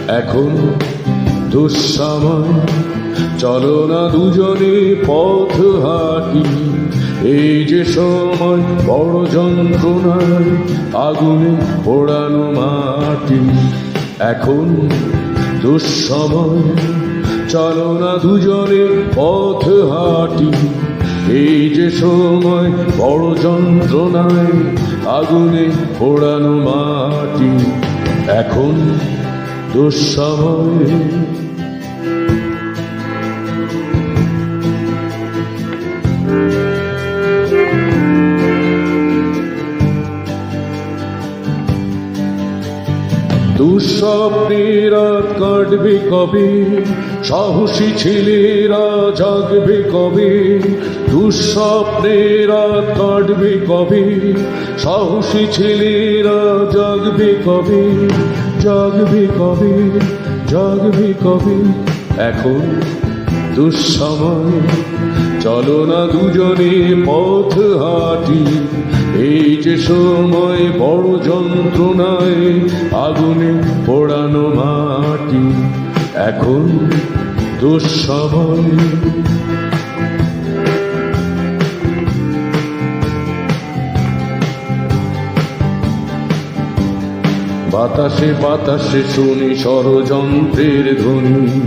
এখন দুঃসময়, চলো না দুজনে পথ হাঁটি। এই যে সময় বড় যন্ত্রণায় আগুনে পোড়ানো মাটি। এখন দুঃসময়, চলো না দুজনে পথ হাঁটি। এই যে সময় বড় যন্ত্রণায় আগুনে পোড়ানো মাটি। এখন দুঃসময়। দুঃস্বপ্নের রাত কাটবে কবে, সাহসী ছেলেরা জাগবে কবে। দুঃস্বপ্নের রাত কাটবে কবে, সাহসী ছেলেরা জাগবে কবে। জাগবে কবে, জাগবে কবে। এখন দুঃসময়, চলো না দুজনে পথ হাঁটি। এই যে সময় বড় যন্ত্রণায় আগুনে পোড়ানো মাটি। এখন দুঃসময়। বাতাসে বাতাসে শুনি ষড়যন্ত্রের ধ্বনি।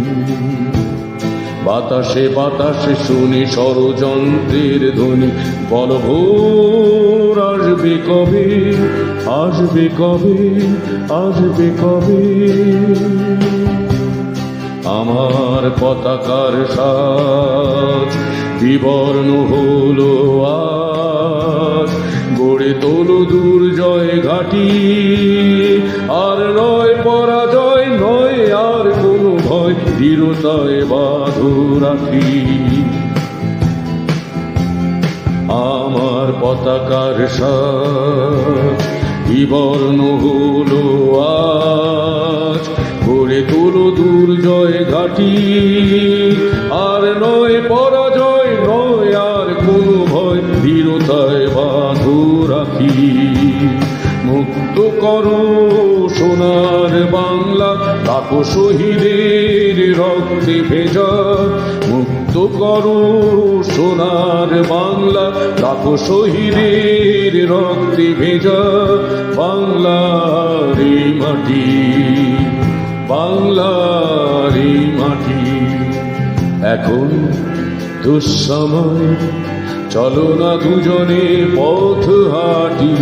বাতাসে বাতাসে শুনি ষড়যন্ত্রের ধ্বনি। বল ভোর আসবে কবে, আসবে কবে, আসবে কবে। আমার পতাকার সাজ বিবর্ণ হলো আজ। গড়ে তোলো দুর্জয় ঘাটি, আর নয় পরাজয়, নয় আর কোনো ভয়। দৃঢ়তায় বাঁধো রাখি। আমার পতাকার সাজ বিবর্ণ হলো আজ। গড়ে তোলো দুর্জয় ঘাটি, আর নয় পরাজয়, নয় আর কোনো ভয়। দৃঢ়তায় বাঁধো রাখি। মুক্ত করো সোনার বাংলা, লাখো শহীদের রক্তে ভেজা। মুক্ত করো সোনার বাংলা, লাখো শহীদের রক্তে ভেজা। বাংলার এই মাটি, বাংলার এই মাটি। এখন দুঃসময়, চলো না দুজনে পথ হাঁটি।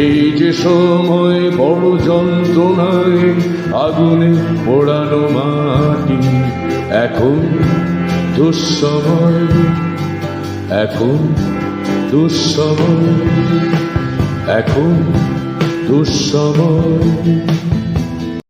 এই যে সময় বড় যন্ত্রণায় আগুনে পোড়ানো মাটি। এখন দুঃসময়, এখন দুঃসময়, এখন দুঃসময়।